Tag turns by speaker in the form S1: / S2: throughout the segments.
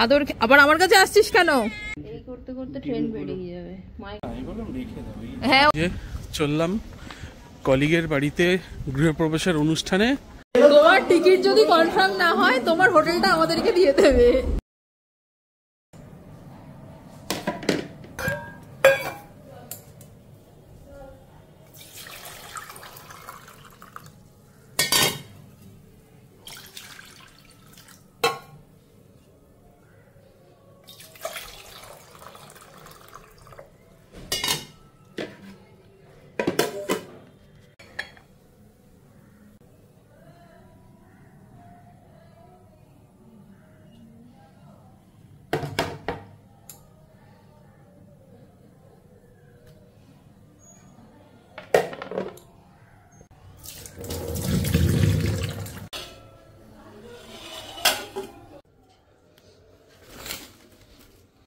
S1: আদর আবার আমার কাছে আসছিস কেন? এই করতে করতে ট্রেন বেরিয়ে যাবে। হ্যাঁ
S2: চললাম কলিগের বাড়িতে গৃহপ্রবেশের অনুষ্ঠানে।
S1: তোমার টিকিট যদি কনফার্ম না হয় তোমার হোটেলটা আমাদেরকে দিয়ে দেবে।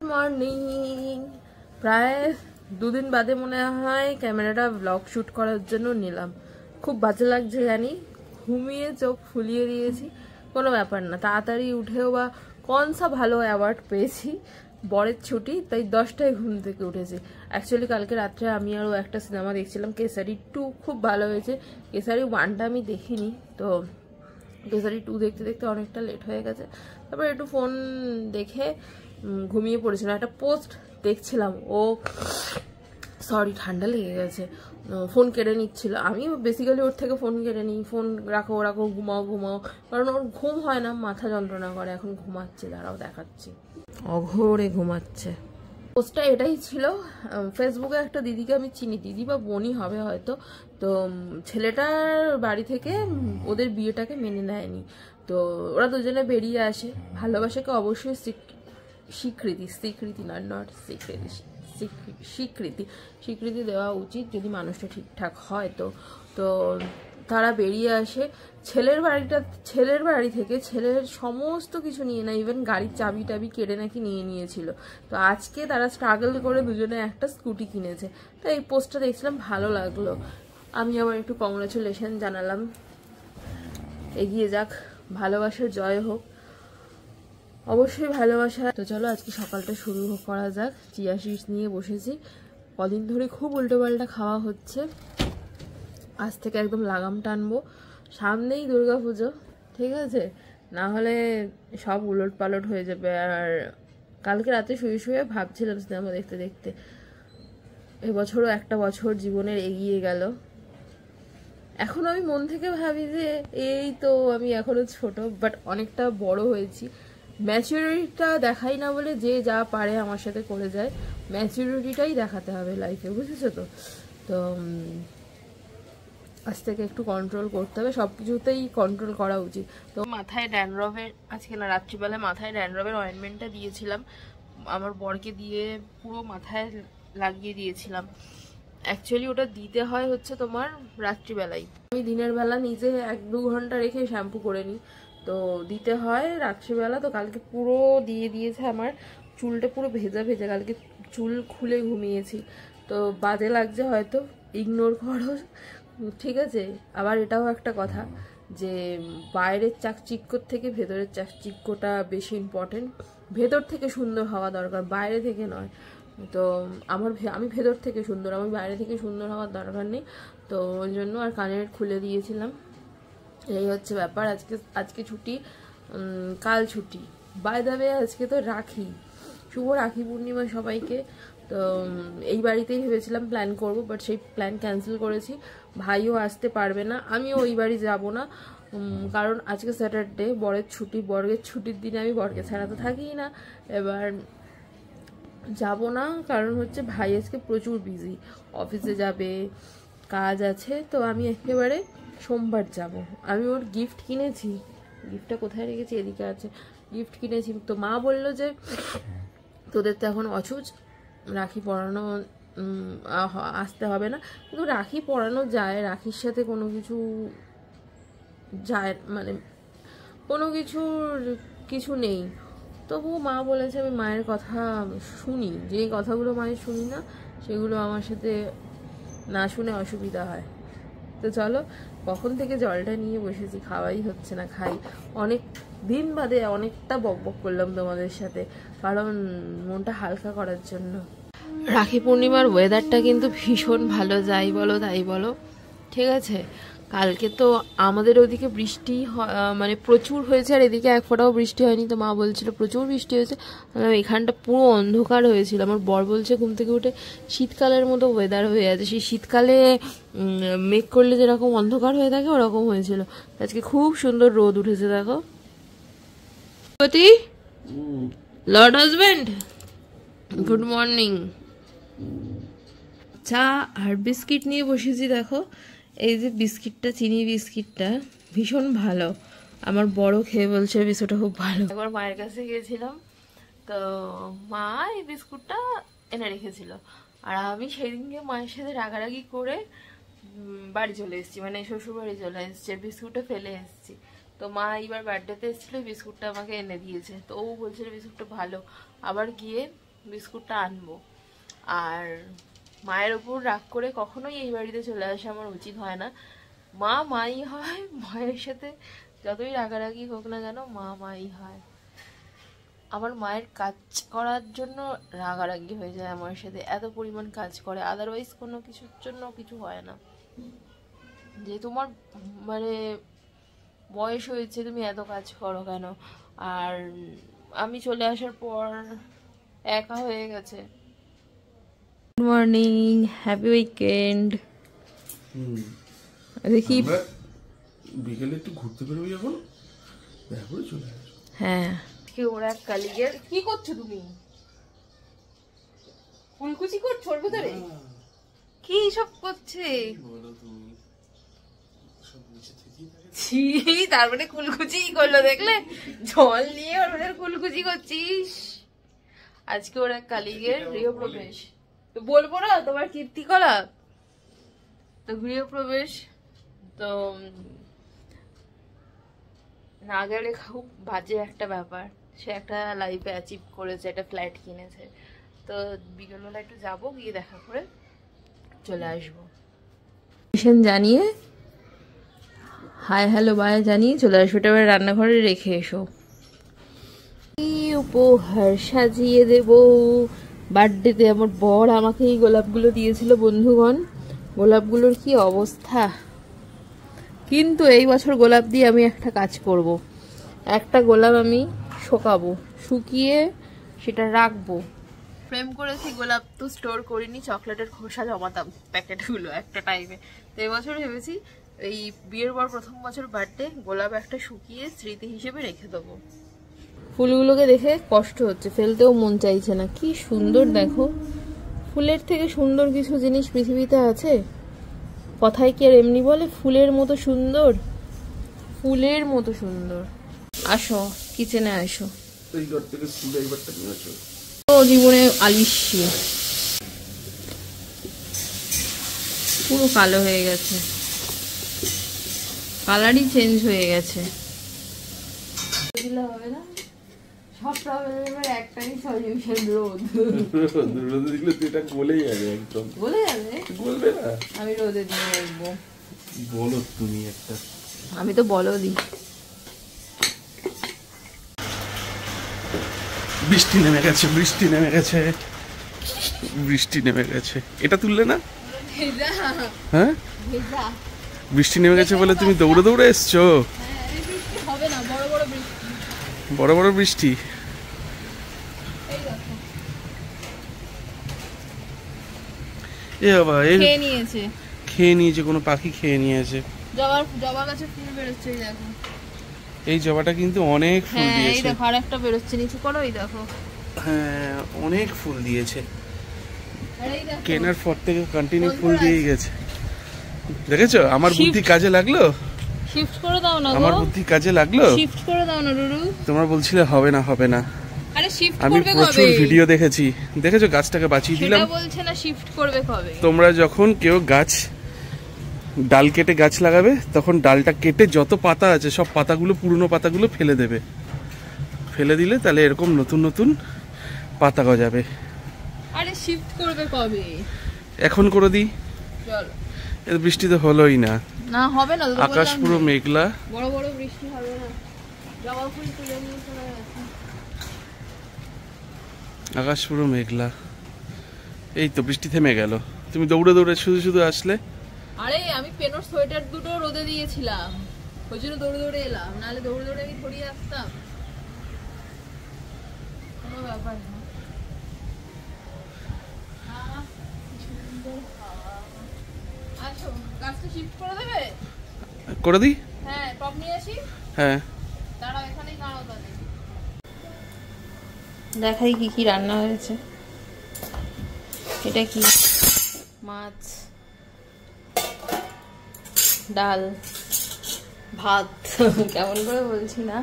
S1: মর্নিং, প্রায় 2 দিন বাদে মনে হয় ক্যামেরাটা ব্লগ শুট করার জন্য নিলাম। খুব বাজে লাগছে জানি, ঘুমিয়ে চোখ ফুলিয়ে দিয়েছি, কোনো ব্যাপার না। তাড়াতাড়ি উঠেও বা কোনসা ভালো অ্যাওয়ার্ড পেয়েছি, বরের ছুটি, তাই 10টায় ঘুম থেকে উঠেছি। অ্যাকচুয়ালি কালকে রাত্রে আমি আরও একটা সিনেমা দেখছিলাম, কেসারি 2, খুব ভালো হয়েছে। কেসারি 1টা আমি দেখিনি, তো কেসারি 2 দেখতে দেখতে অনেকটা লেট হয়ে গেছে। তারপর একটু ফোন দেখে ঘুমিয়ে পড়েছিলাম। একটা পোস্ট দেখছিলাম, ও সরি ঠান্ডা লেগে গেছে, ফোন কেড়ে নিচ্ছিল। আমি বেসিক্যালি ওর থেকে ফোন কেড়ে নিই, ফোন রাখো রাখো, ঘুমাও ঘুমাও, কারণ ওর ঘুম হয় না, মাথা যন্ত্রণা করে। এখন ঘুমাচ্ছে, দাঁড়াও দেখাচ্ছি, অঘোরে ঘুমাচ্ছে। পোস্টটা এটাই ছিল, ফেসবুকে একটা দিদিকে আমি চিনি, দিদি বা বোনই হবে হয়তো। তো ছেলেটার বাড়ি থেকে ওদের বিয়েটাকে মেনে নেয়নি, তো ওরা দুজনে বেরিয়ে আসে। ভালোবাসাকে অবশ্যই স্বীকৃতি স্বীকৃতি দেওয়া উচিত যদি মানুষটা ঠিকঠাক হয়। তো তারা বেরিয়ে আসে। ছেলের বাড়ি থেকে ছেলের সমস্ত কিছু নিয়ে নেয়, ইভেন গাড়ির চাবি টাবি কেড়ে নাকি নিয়ে নিয়েছিল। তো আজকে তারা স্ট্রাগল করে দুজনে একটা স্কুটি কিনেছে। তো এই পোস্টটা দেখছিলাম, ভালো লাগলো। আমি আবার একটু কংগ্রাচুলেশন জানালাম। এগিয়ে যাক, ভালোবাসার জয় হোক, অবশ্যই ভালোবাসা। তো চলো আজকে সকালটা শুরু করা যাক। চিয়া সিডস নিয়ে বসেছি, কদিন ধরে খুব উল্টোপাল্টা খাওয়া হচ্ছে, আজ থেকে একদম লাগাম টানবো। সামনেই দুর্গাপুজো, ঠিক আছে, না হলে সব উলট পালট হয়ে যাবে। আর কালকে রাতে শুয়ে শুয়ে ভাবছিলাম সিনেমা দেখতে দেখতে, এবছরও একটা বছর জীবনের এগিয়ে গেল। এখন আমি মন থেকে ভাবি যে এই তো আমি এখনো ছোট, বাট অনেকটা বড় হয়েছি। ম্যাচুরিটিটা দেখাই না বলে যে যা পারে আমার সাথে করে যায়, ম্যাচুরিটিটাই দেখাতে হবে লাইফে, বুঝেছো তো? তো আজ থেকে একটু কন্ট্রোল করতে হবে, সব কিছুতেই কন্ট্রোল করা উচিত। তো মাথায় ড্যান্ড্রফের, আজকে না রাত্রিবেলায় মাথায় ড্যান্ড্রফের অয়েন্টমেন্টটা দিয়েছিলাম, আমার বরকে দিয়ে পুরো মাথায় লাগিয়ে দিয়েছিলাম। অ্যাকচুয়ালি ওটা দিতে হয় হচ্ছে তোমার রাত্রিবেলায়, আমি দিনের বেলা নিজে 1-2 ঘন্টা রেখে শ্যাম্পু করে নিই, তো দিতে হয় রাত্রিবেলা। তো কালকে পুরো দিয়ে দিয়েছে, আমার চুলটা পুরো ভেজা ভেজা, কালকে চুল খুলে ঘুমিয়েছি। তো বাজে লাগছে হয়তো, ইগনোর করো, ঠিক আছে? আবার এটাও একটা কথা যে বাইরের চাকচিক্যর থেকে ভেতরের চাকচিক্যটা বেশি ইম্পর্টেন্ট। ভেতর থেকে সুন্দর হওয়া দরকার, বাইরে থেকে নয়। তো আমি ভেতর থেকে সুন্দর, আমি বাইরে থেকে সুন্দর হওয়ার দরকার নেই। তো ওই জন্য আর কানের খুলে দিয়েছিলাম, এই হচ্ছে ব্যাপার। আজকে ছুটি, কাল ছুটি। বাই দ্য ওয়ে আজকে তো রাখি, শুভ রাখি পূর্ণিমা সবাইকে। তো এই বাড়িতেই ভেবেছিলাম প্ল্যান করব, বাট সেই প্ল্যান ক্যান্সেল করেছি। ভাইও আসতে পারবে না, আমিও ওই বাড়ি যাব না, কারণ আজকে স্যাটারডে, বরের ছুটি। বরের ছুটির দিনে আমি বরকে ছাড়া তো থাকিই না, এবার যাব না। কারণ হচ্ছে ভাই আজকে প্রচুর বিজি, অফিসে যাবে, কাজ আছে। তো আমি একেবারে সোমবার যাব। আমি ওর গিফট কিনেছি, গিফটটা কোথায় রেখেছি, এদিকে আছে, গিফট কিনেছি। তো মা বললো যে তোদের তো এখন অছুজ, রাখি পরানো আসতে হবে না। কিন্তু রাখি পরানো যায়, রাখির সাথে কোনো কিছু যায়, মানে কোনো কিছু নেই। তবুও মা বলেছে, আমি মায়ের কথা শুনি, যে কথাগুলো মায়ের শুনি না সেগুলো আমার সাথে না শুনে অসুবিধা হয়। তো চলো, কখন থেকে জলটা নিয়ে বসেছি, খাওয়াই হচ্ছে না, খাই। অনেক দিন বাদে অনেকটা বকবক করলাম তোমাদের সাথে, কারণ মনটা হালকা করার জন্য। রাখি পূর্ণিমার ওয়েদারটা কিন্তু ভীষণ ভালো, যাই বলো তাই বলো, ঠিক আছে। কালকে তো আমাদের ওদিকে বৃষ্টি মানে প্রচুর হয়েছে, আর এদিকে এক ফোঁটাও বৃষ্টি হয়নি। তো মা বলছিল প্রচুর বৃষ্টি হয়েছে, এখানটা পুরো অন্ধকার হয়েছিল। আমার বর বলছে ঘুম থেকে উঠে শীতকালের মতো ওয়েদার হয়ে আছে, সেই শীতকালে মেঘ করলে যেরকম অন্ধকার হয়ে থাকে ওরকম হয়েছিল। আজকে খুব সুন্দর রোদ উঠেছে দেখো। Lord husband, good morning. চা আর বিস্কিট নিয়ে বসেছি দেখো। এই যে বিস্কিটটা, চিনি বিস্কিটটা ভীষণ ভালো, আমার বড় খেয়ে বলছে বিস্কুটটা খুব ভালো। একবার মায়ের কাছে গিয়েছিলাম, তো মা এই বিস্কুটটা এনে রেখেছিল, আর আমি সেদিনকে মায়ের সাথে রাগারাগি করে বাড়ি চলে এসেছি, মানে শ্বশুর বাড়ি চলে এসেছি, বিস্কুটটা ফেলে এসেছি। তো মা এইবার বার্থডেতে এসেছিল, বিস্কুটটা আমাকে এনে দিয়েছে। তো ও বলছিল বিস্কুটটা ভালো, আবার গিয়ে বিস্কুটটা আনবো। আর মায়ের ওপর রাগ করে কখনোই এই বাড়িতে চলে আসা আমার উচিত হয় না। মা মাই হয়, মায়ের সাথে যতই রাগারাগি হোক না কেন মা মাই হয়। আমার মায়ের কাজ করার জন্য রাগারাগি হয়ে যায় আমার সাথে, এত পরিমাণ কাজ করে, আদারওয়াইজ কোনো কিছুর জন্য কিছু হয় না। যে তোমার মানে বয়স হয়েছে, তুমি এত কাজ করো কেন? আর আমি চলে আসার পর একা হয়ে গেছে। Good morning, happy weekend. দেখি
S2: বিকেলে একটু ঘুরতে বেরোবো যখন, দেখা করে চলে আসবো।
S1: হ্যাঁ, ওরা এক কালিগের। কি করছো তুমি? ফুলকুচি করছো ওর ভিতরে? কি সব করছে? তারপরে কুলকুচি করলো, দেখলে? জল নিয়ে ওর ভিতরে কুলকুচি করছিস। আজকে ওর এক কালিগের গৃহপ্রবেশ, তো বলবো না তোমার কীর্তিকলা, তো গৃহপ্রবেশ। তো না গেলে খুব বাজে একটা ব্যাপার। সে একটা লাইফে অ্যাচিভ করেছে, একটা ফ্ল্যাট কিনেছে। তো বিকেলবেলা একটু যাবো, গিয়ে দেখা করে চলে আসবো। জানিয়ে হাই হ্যালো বাই জানিয়ে চলে আসবো। এটা এবার রান্নাঘরে রেখে এসো। কি উপহার সাজিয়ে দেব বার্থডেতে? আমার বর আমাকে এই গোলাপগুলো দিয়েছিল বন্ধুগণ, গোলাপগুলোর কি অবস্থা। কিন্তু এই বছর গোলাপ দিয়ে আমি একটা কাজ করব, একটা গোলাপ আমি শুকাবো, শুকিয়ে সেটা রাখবো। ফ্রেম করেছি গোলাপ, তো স্টোর করিনি, চকলেটের খোসা জমাতাম প্যাকেটগুলো একটা টাইমে। তো এবছর ভেবেছি এই বিয়ের পর প্রথম বছর বার্থডে গোলাপ একটা শুকিয়ে স্মৃতি হিসেবে রেখে দেবো। ফুলগুলোকে দেখে কষ্ট হচ্ছে, ফেলতেও মন চাইছে না। কি সুন্দর দেখো, ফুলের থেকে সুন্দর কিছু জিনিস পৃথিবীতে আছে? কথায় কি আর এমনি বলে ফুলের মতো সুন্দর? ফুলের মতো সুন্দর। আসো কিচেনে আসো। ও জীবনে আলিশি পুরো কালো হয়ে গেছে, কালারই চেঞ্জ হয়ে গেছে। হবে না, সব প্রবলেমের একটাই সলিউশন, রোদ।
S2: রোদে দিলে তো এটা গলে যাবে, একদম
S1: গলে যাবে।
S2: গলবে না,
S1: আমি রোদে দিয়ে রাখবো।
S2: বলো তুমি একটা।
S1: আমি তো বলো দিই।
S2: বৃষ্টি নেমে গেছে, বৃষ্টি নেমে গেছে, বৃষ্টি নেমে গেছে। এটা তুললে না? হ্যাঁ, বৃষ্টি নেমে গেছে বলে তুমি দৌড়ে দৌড়ে এসছো?
S1: হবে না, বড় বড় বৃষ্টি,
S2: বড় বড় বৃষ্টি। এ বাবা, খেয়ে নিয়েছে, কোনো পাখি খেয়ে নিয়েছে।
S1: জবা গাছে ফুল বেরোচ্ছে, দেখো।
S2: এই জবাটা কিন্তু অনেক ফুল দিয়েছে।
S1: এই দেখো আরেকটা বেরোচ্ছে, নিচু করো, এই দেখো।
S2: হ্যাঁ, অনেক ফুল দিয়েছে, কেনার পর থেকে কন্টিনিউ ফুল দিয়েই গেছে। দেখেছো আমার বুদ্ধি কাজে লাগলো?
S1: শিফট করে দাও না,
S2: আমার বুদ্ধি কাজে লাগলো?
S1: শিফট করে দাও না রুরু।
S2: তোমরা বলছিলে হবে না হবে না,
S1: আরে শিফট
S2: আমি
S1: করবে কবে?
S2: প্রচুর ভিডিও দেখেছি, দেখেছো গাছটাকে বাঁচিয়ে দিলাম।
S1: সেটা বলছে না শিফট করবে কবে।
S2: তোমরা যখন কেউ গাছ ডাল কেটে গাছ লাগাবে, তখন ডালটা কেটে যত পাতা আছে সব পাতাগুলো, পুরনো পাতাগুলো ফেলে দেবে। ফেলে দিলে তাহলে এরকম নতুন নতুন পাতা গজাবে।
S1: আরে শিফট করবে কবে?
S2: এখন করে দিই,
S1: চলো।
S2: বৃষ্টি তো হলোই না,
S1: না হবে না,
S2: আকাশ পুরো মেঘলা।
S1: বড় বড় বৃষ্টি হবে না। জবা ফুল তুলে নিয়ে চলে গেছে।
S2: আকাশ পুরো মেঘলা। এই তো বৃষ্টি থেমে গেল, তুমি দৌড়ে দৌড়ে শুধু শুধু আসলে।
S1: আরে আমি পেনোর সোয়েটার দুটো রোদে দিয়েছিলাম, ওই জন্য দৌড়ে দৌড়ে এলাম, নাহলে দৌড়ে দৌড়ে আমি ধরিয়ে আসতাম। কোনো ব্যাপার না। আচ্ছা গাছটা শিফট করে দেবে?
S2: করে দিই।
S1: হ্যাঁ টপ নিয়ে আসি।
S2: হ্যাঁ
S1: দাঁড়াও এখানেই দাঁড়াও তাহলে। দেখাই কি কি রান্না হয়েছে। এটা কি? মাছ, ডাল, ভাত। কেমন করে বলছি না,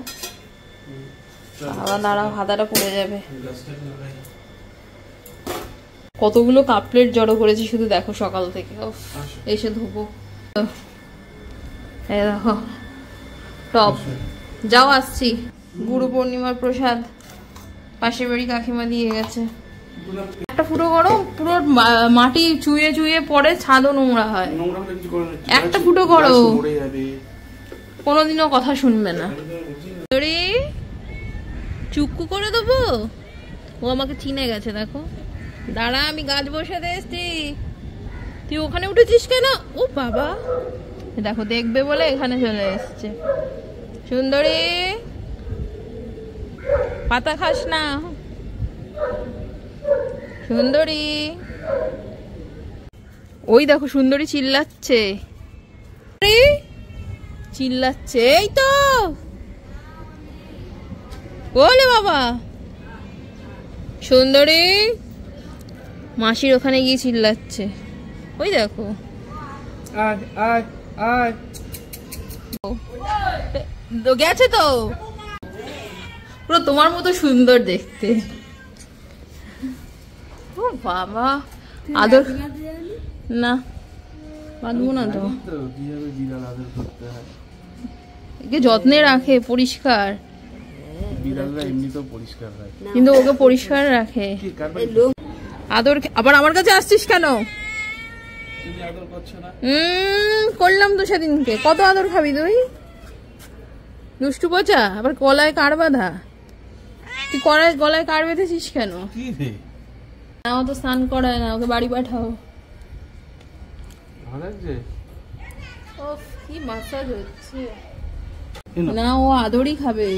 S1: আবার দাঁড়াও হাতাটা পড়ে যাবে। কতগুলো কাপলেট জড়ো করেছি শুধু দেখো সকাল থেকে। এসে ধোবো। এই দেখো টপ। যাও আসছি। গুরু পূর্ণিমার প্রসাদ পাশের বাড়ি কাকিমা দিয়ে গেছে। একটা ফুটো করো, পুরো মাটি চুয়ে চুয়ে পড়ে, ছাদও নোংরা হয়। একটা ফুটো করো, কোনোদিনও কথা শুনবে না। চুক্কু করে দেবো। ও আমাকে চিনে গেছে দেখো। দাঁড়া আমি গাছ বসাতে এসছি, তুই ওখানে উঠেছিস কেন? ও বাবা দেখো দেখবে বলে এখানে চলে এসছে। সুন্দরী পাতা খাস না। সুন্দরী, ওই দেখো সুন্দরী চিল্লাচ্ছে, চিল্লাচ্ছে। এই তো বলে বাবা। সুন্দরী মাসির ওখানে গিয়ে চিল্লাচ্ছে, ওই দেখো। গেছে তো, পুরো তোমার মতো সুন্দর দেখতে। ও বাবা, আদর না বাঁধবো না তো, একে যত্নে রাখে, পরিষ্কার। কিন্তু ওকে পরিষ্কার রাখে। আদর। আবার আমার কাছে আসছিস কেন? করলাম তো সেদিনকে। কত আদর খাবি তুই? দুষ্টু পচা। আবার গলায় কার বাঁধা? তুই গলায় কার বেঁধেছিস কেন? না ও তো স্নান করায় না, ওকে বাড়ি পাঠাও। কি মাসাজ হচ্ছে না, ও আদরই খাবে,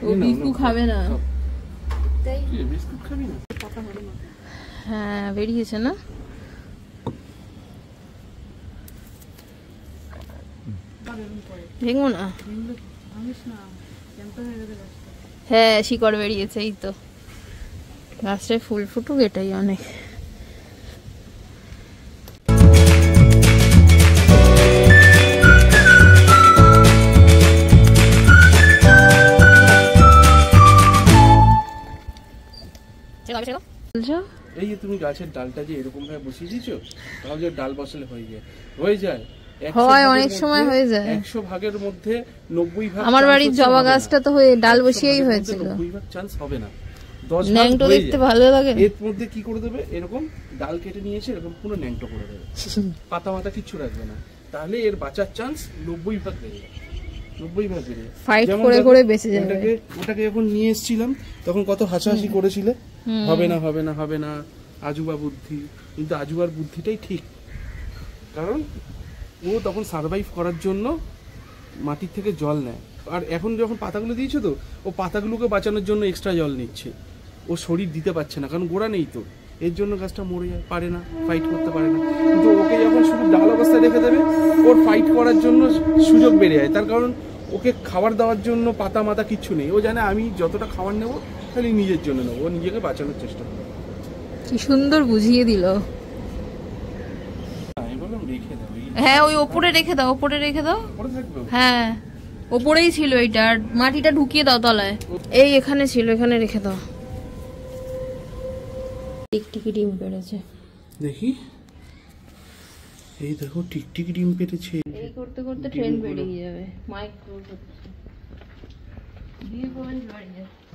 S1: ও বিস্কুট খাবে না। হ্যাঁ বেরিয়েছে না। ভেঙো না। হ্যাঁ শিকড় বেরিয়েছে, এই তো। গাছটায় ফুল ফুটুক, এটাই অনেক।
S2: এই যে তুমি গাছের ডালটা যে এরকম ভাবে বসিয়ে দিয়েছো, তাহলে ডাল বসালে হয়ে যায়
S1: হয়, অনেক সময় হয়ে যায়।
S2: 100 ভাগের মধ্যে 90 ভাগ।
S1: আমার বাড়ির জবা গাছটা তো হয়ে ডাল বসিয়েই হয়েছিল।
S2: 90 ভাগ চান্স হবে না, 10 ভাগ
S1: ন্যাংটো দেখতে ভালো লাগে।
S2: এর মধ্যে কি করে দেবে, এরকম ডাল কেটে নিয়েছে এরকম পুরো ন্যাংটো করে দেবে, পাতা মাথা কিচ্ছু রাখবে না, তাহলে এর বাঁচার চান্স 90 ভাগ বেড়ে যাবে। 90 ভাগ বেড়ে যাবে।
S1: ফাইট করে করে বেঁচে যাবে।
S2: ওটাকে যখন নিয়ে এসেছিলাম তখন কত হাসাহাসি করেছিলে, হবে না হবে না হবে না, আজুবা বুদ্ধি। কিন্তু আজুবার বুদ্ধিটাই ঠিক, কারণ ও তখন সারভাইভ করার জন্য মাটির থেকে জল নেয়। আর এখন যখন পাতাগুলো দিয়েছে তো, ও পাতাগুলোকে বাঁচানোর জন্য এক্সট্রা জল নিচ্ছে। ও শরীর দিতে পারছে না, কারণ গোড়া নেই তো, এর জন্য গাছটা মরে যায়, পারে না, ফাইট করতে পারে না। কিন্তু ওকে যখন শুধু ডাল অবস্থায় রেখে দেবে, ওর ফাইট করার জন্য সুযোগ বেড়ে যায়। তার কারণ ওকে খাবার দেওয়ার জন্য পাতা মাতা কিচ্ছু নেই। ও জানে আমি যতটা খাবার নেবো খালি নিজের জন্য নেবো, ও নিজেকে বাঁচানোর চেষ্টা করে।
S1: কি সুন্দর বুঝিয়ে দিল। হ্যাঁ ওই ওপরে রেখে দাও, ওপরে রেখে দাও। হ্যাঁ ওপরেই ছিল এইটা, আর মাটিটা ঢুকিয়ে দাও তলায়। এই এখানে ছিল, এখানে রেখে দাও। টিকটিকি ডিম পেড়েছে
S2: দেখি, এই দেখো টিকটিকি ডিম পেড়েছে।
S1: এই করতে করতে ট্রেন বেরিয়ে যাবে। মাইক্রো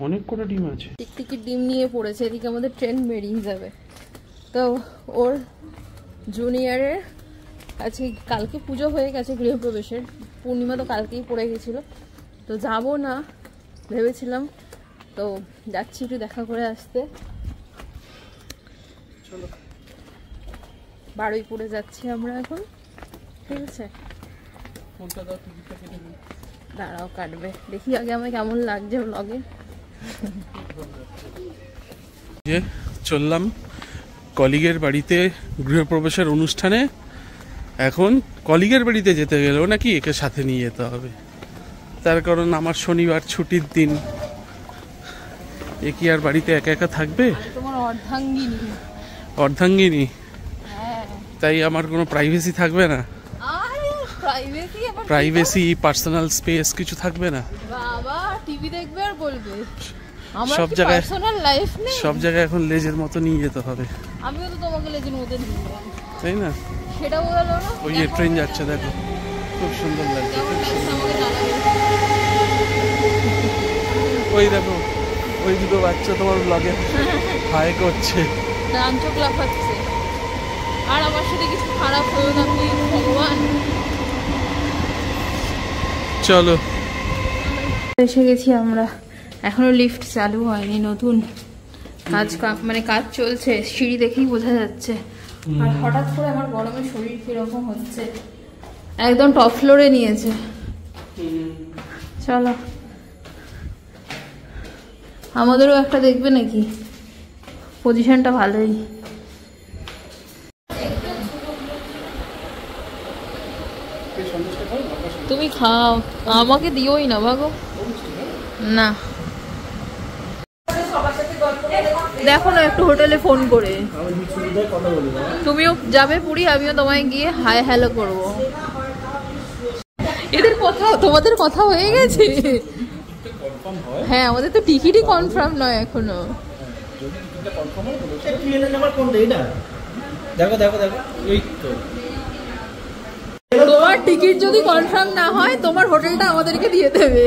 S2: অনেক কটা ডিম আছে।
S1: টিকটিকি ডিম নিয়ে পড়েছে, এদিকে আমাদের ট্রেন বেরিয়ে যাবে। তো ওর জুনিয়রের আজকে, কালকে পুজো হয়ে গেছে গৃহপ্রবেশের, পূর্ণিমা তো কালকেই পড়ে গেছিল। তো যাবো না ভেবেছিলাম, তো যাচ্ছি একটু দেখা করে আসতে।
S2: চলো
S1: বারুইপুরে যাচ্ছি আমরা এখন, ঠিক আছে? দাঁড়াও কাটবে, দেখি আগে আমার কেমন লাগছে ব্লগে।
S2: যে চললাম কলিগের বাড়িতে গৃহপ্রবেশের অনুষ্ঠানে। এখন কলিগের বাড়িতে যেতে গেলেও নাকি একে সাথে নিয়ে যেতে হবে, তার কারণ আমার শনিবার ছুটির দিন। এ কি আর বাড়িতে একা একা থাকবে?
S1: তোমার অর্ধাঙ্গিনী।
S2: অর্ধাঙ্গিনী?
S1: হ্যাঁ।
S2: তাই আমার কোনো প্রাইভেসি থাকবে না? প্রাইভেসি, পার্সোনাল স্পেস কিছু থাকবে না?
S1: বাবা টিভি দেখবে আর বলবে আমার
S2: সব জায়গায়
S1: পার্সোনাল লাইফ নেই।
S2: সব জায়গায় এখন লেজের মতো নিয়ে যেতে হবে।
S1: আমিও তো তোমাকে লেজের মতো নিয়ে যাব,
S2: তাই না?
S1: সেটা বলো না।
S2: ওই যে ট্রেন যাচ্ছে, দেখো খুব সুন্দর লাগছে। ওই দেখো ওই দুটো বাচ্চা তোমার ব্লগে হাই করছে,
S1: ডান চোখ লাফাচ্ছে। আর আমার সাথে কিছু খারাপ হলো না প্লিজ ভগবান।
S2: চলো
S1: এসে গেছি আমরা, এখনো লিফট চালু হয়নি, নতুন মানে কাজ চলছে, সিঁড়ি দেখেই বোঝা যাচ্ছে। আর হঠাৎ করে আমার গরমে শরীর কিরকম হচ্ছে, একদম টপ ফ্লোরে নিয়েছে। চলো আমাদেরও একটা দেখবে নাকি? পজিশনটা ভালোই। তুমি খাও, আমাকে দিওই না ভাগো না। দেখো না একটু হোটেলে ফোন করে, তুমিও যাবে পুরী, আমিও তোমায় গিয়ে হাই হ্যালো করবো। এদের কথা, তোমাদের কথা হয়ে গেছে? হ্যাঁ আমাদের তো টিকিটই কনফার্ম নয় এখনো। তোমার টিকিট যদি কনফার্ম না হয় তোমার হোটেলটা আমাদেরকে দিয়ে দেবে।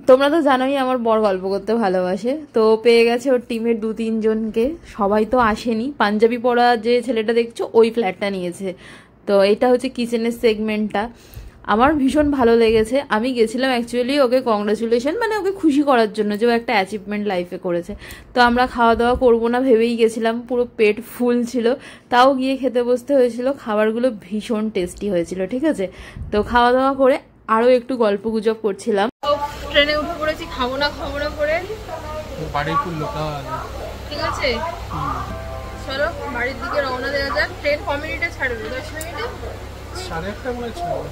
S1: তোমরা তো জানোই আমার বর গল্প করতে ভালোবাসে, তো পেয়ে গেছে ওর টিমের 2-3 জনকে। সবাই তো আসেনি, পাঞ্জাবি পরা যে ছেলেটা দেখছো ওই ফ্ল্যাটটা নিয়েছে। তো এটা হচ্ছে কিচেনের সেগমেন্টটা। আমার ভীষণ ভালো লেগেছে। আমি গেছিলাম অ্যাকচুয়ালি ওকে কংগ্রাচুলেশন, মানে ওকে খুশি করার জন্য যে ও একটা অ্যাচিভমেন্ট লাইফে করেছে। তো আমরা খাওয়া দাওয়া করবো না ভেবেই গেছিলাম, পুরো পেট ফুল ছিল, তাও গিয়ে খেতে বসতে হয়েছিল। খাবারগুলো ভীষণ টেস্টি হয়েছিল, ঠিক আছে? তো খাওয়া দাওয়া করে আরও একটু গল্প গুজব করছিলাম। ট্রেনে উঠে পড়েছি, খাবো না করে, ঠিক আছে? চলো বাড়ির দিকে রওনা দেওয়া যাক। ট্রেন ক মিনিটে ছাড়বে? 10 মিনিটে?
S2: 8:30 মনে ছাড়বে।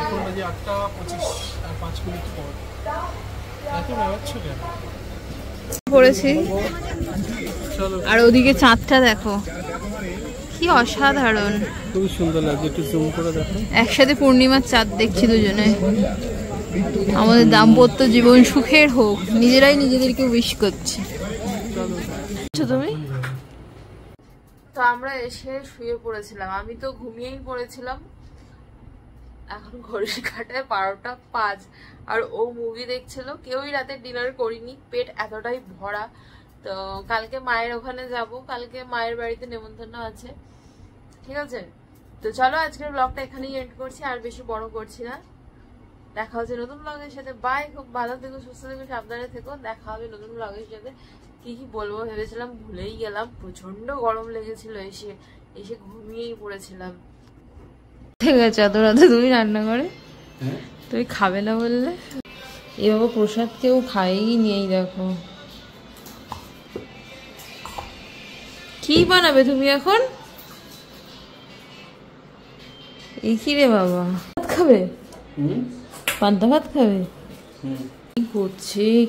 S2: এখন বাজে 8:25 আর 5 মিনিট পর। এত রাত কেন?
S1: পড়েছি। আর ওদিকে চাঁদটা দেখো কি অসাধারণ,
S2: খুব সুন্দর লাগছে, একটু জুম করে দেখো।
S1: একসাথে পূর্ণিমার চাঁদ দেখছি দুজনে। আমাদের দাম্পত্য জীবন সুখের হোক, নিজেরাই নিজেদেরকে উইশ করছি। তুমি তো আমরা এসে শুয়ে পড়েছিলাম, আমি তো ঘুমিয়েই পড়েছিলাম। এখন ঘড়ির কাঁটায় 12টা 5 আর ও মুভি দেখছিল। কেউই রাতে ডিনার করিনি, পেট এতটাই ভরা। তো কালকে মায়ের ওখানে যাব, কালকে মায়ের বাড়িতে নেমন্তন্ন আছে, ঠিক আছে? তো চলো আজকের ব্লগটা এখানেই এন্ড করছি, আর বেশি বড় করছি না। দেখা হচ্ছে নতুন ব্লগের সাথে। বাই, খুব ভালো থেকো, সুস্থ থেকো, সাবধানে থেকো। দেখা হবে নতুন ব্লগের সাথে। কি বলবো ভেবেছিলাম ভুলেই গেলাম, প্রচন্ড গরম লেগেছিল, এসে ঘুমিয়েই পড়েছিলাম। ঠিক আছে, এত রাতে তুমি রান্না করে তুমি খাবে না বললে? এ বাবা প্রসাদ কেউ খাইই নিয়েই, দেখো কি বানাবে তুমি এখন? এই কি রে বাবা, ভাত খাবে? পান্তা ভাত খাবে?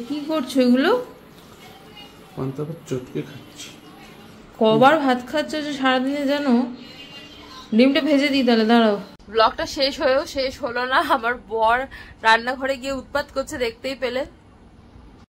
S1: কি করছো এগুলো?
S2: পান্তা ভাত চটকে খাচ্ছি।
S1: কবার ভাত খাচ্ছ যে সারাদিনে জানো? ডিমটা ভেজে দিই তাহলে, দাঁড়াও। ব্লগটা শেষ হয়েও শেষ হলো না, আমার বর রান্নাঘরে গিয়ে উৎপাত করছে, দেখতেই পেলে।